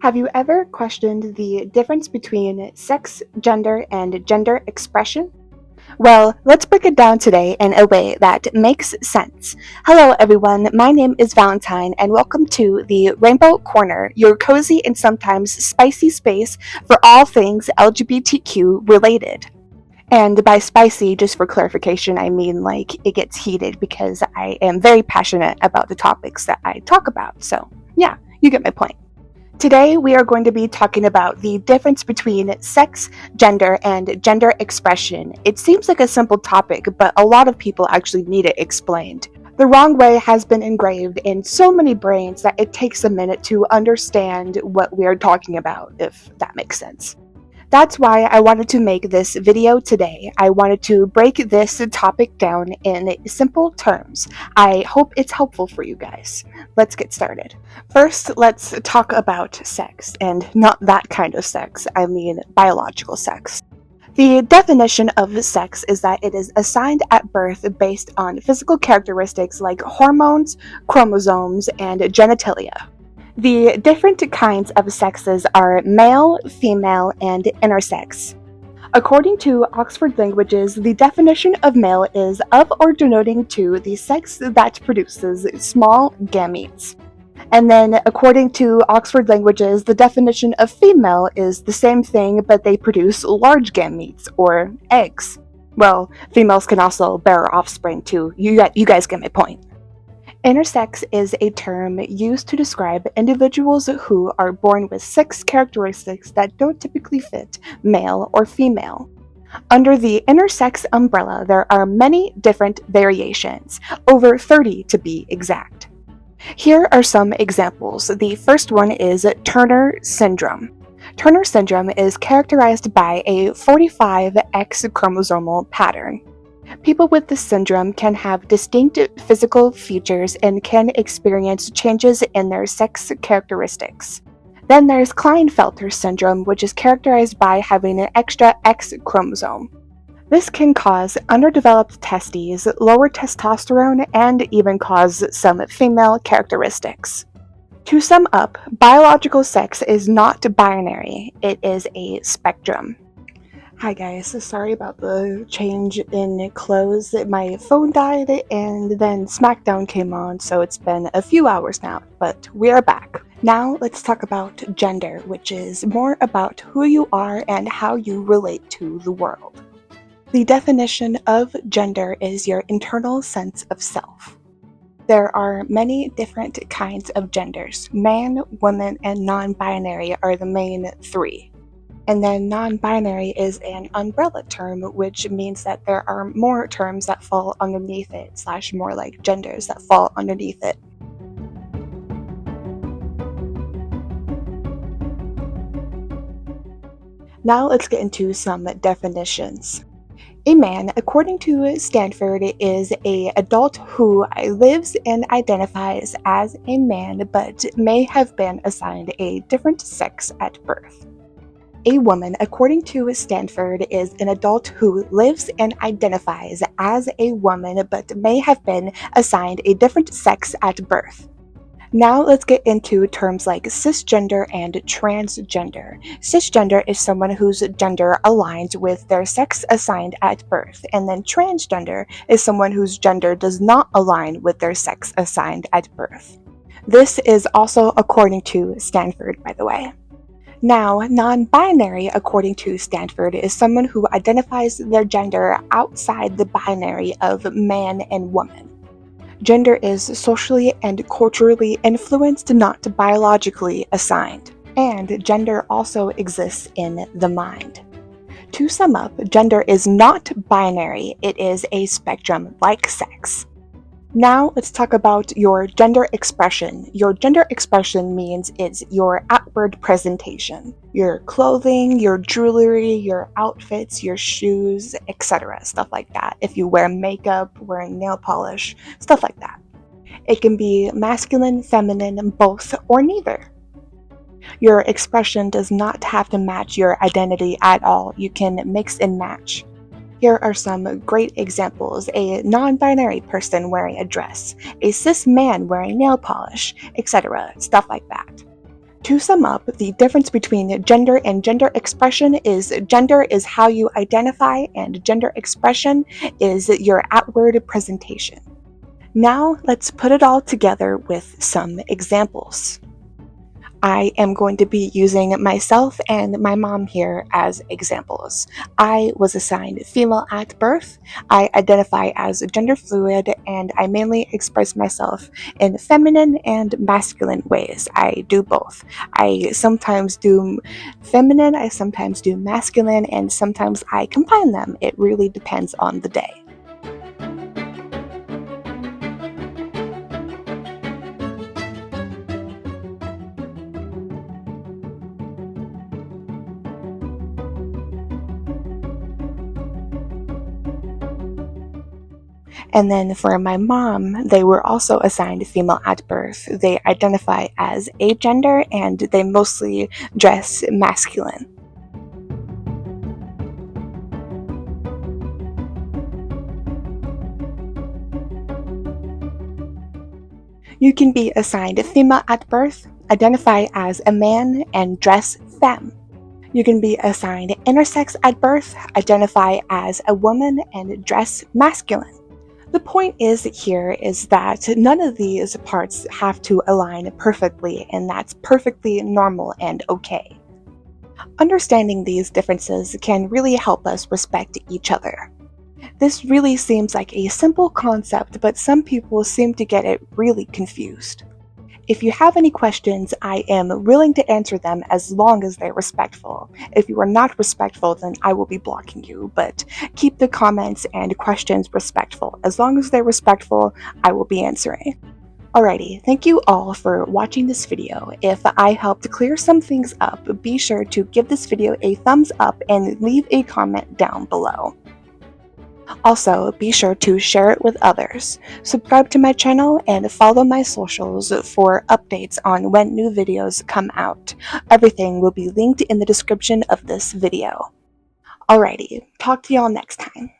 Have you ever questioned the difference between sex, gender, and gender expression? Well, let's break it down today in a way that makes sense. Hello, everyone. My name is Valentine, and welcome to the Rainbow Corner, your cozy and sometimes spicy space for all things LGBTQ related. And by spicy, just for clarification, I mean like it gets heated because I am very passionate about the topics that I talk about. So, yeah, you get my point. Today, we are going to be talking about the difference between sex, gender, and gender expression. It seems like a simple topic, but a lot of people actually need it explained. The wrong way has been engraved in so many brains that it takes a minute to understand what we are talking about, if that makes sense. That's why I wanted to make this video today. I wanted to break this topic down in simple terms. I hope it's helpful for you guys. Let's get started. First, let's talk about sex, and not that kind of sex, I mean biological sex. The definition of sex is that it is assigned at birth based on physical characteristics like hormones, chromosomes, and genitalia. The different kinds of sexes are male, female, and intersex. According to Oxford Languages, the definition of male is of or denoting to the sex that produces small gametes. And then, according to Oxford Languages, the definition of female is the same thing, but they produce large gametes, or eggs. Well, females can also bear offspring too. You guys get my point. Intersex is a term used to describe individuals who are born with sex characteristics that don't typically fit male or female. Under the intersex umbrella, there are many different variations, over 30 to be exact. Here are some examples. The first one is Turner syndrome. Turner syndrome is characterized by a 45X chromosomal pattern. People with this syndrome can have distinct physical features and can experience changes in their sex characteristics. Then there's Klinefelter syndrome, which is characterized by having an extra X chromosome. This can cause underdeveloped testes, lower testosterone, and even cause some female characteristics. To sum up, biological sex is not binary, it is a spectrum. Hi guys, sorry about the change in clothes. My phone died and then SmackDown came on, so it's been a few hours now, but we are back. Now let's talk about gender, which is more about who you are and how you relate to the world. The definition of gender is your internal sense of self. There are many different kinds of genders. Man, woman, and non-binary are the main three. And then non-binary is an umbrella term, which means that there are more terms that fall underneath it, / more like genders that fall underneath it. Now let's get into some definitions. A man, according to Stanford, is an adult who lives and identifies as a man but may have been assigned a different sex at birth. A woman, according to Stanford, is an adult who lives and identifies as a woman but may have been assigned a different sex at birth. Now let's get into terms like cisgender and transgender. Cisgender is someone whose gender aligns with their sex assigned at birth, and then transgender is someone whose gender does not align with their sex assigned at birth. This is also according to Stanford, by the way. Now, non-binary, according to Stanford, is someone who identifies their gender outside the binary of man and woman. Gender is socially and culturally influenced, not biologically assigned, and gender also exists in the mind. To sum up, gender is not binary, it is a spectrum like sex. Now let's talk about your gender expression. Your gender expression means it's your outward presentation. Your clothing, your jewelry, your outfits, your shoes, etc. Stuff like that. If you wear makeup, wearing nail polish, stuff like that. It can be masculine, feminine, both, or neither. Your expression does not have to match your identity at all. You can mix and match. Here are some great examples: a non-binary person wearing a dress, a cis man wearing nail polish, etc. Stuff like that. To sum up, the difference between gender and gender expression is gender is how you identify and gender expression is your outward presentation. Now let's put it all together with some examples. I am going to be using myself and my mom here as examples. I was assigned female at birth. I identify as gender fluid, and I mainly express myself in feminine and masculine ways. I do both. I sometimes do feminine, I sometimes do masculine, and sometimes I combine them. It really depends on the day. And then for my mom, they were also assigned female at birth. They identify as agender and they mostly dress masculine. You can be assigned female at birth, identify as a man, and dress femme. You can be assigned intersex at birth, identify as a woman, and dress masculine. The point here is that none of these parts have to align perfectly, and that's perfectly normal and okay. Understanding these differences can really help us respect each other. This really seems like a simple concept, but some people seem to get it really confused. If you have any questions, I am willing to answer them as long as they're respectful. If you are not respectful, then I will be blocking you, but keep the comments and questions respectful. As long as they're respectful, I will be answering. Alrighty, thank you all for watching this video. If I helped clear some things up, be sure to give this video a thumbs up and leave a comment down below. Also, be sure to share it with others. Subscribe to my channel and follow my socials for updates on when new videos come out. Everything will be linked in the description of this video. Alrighty, talk to y'all next time.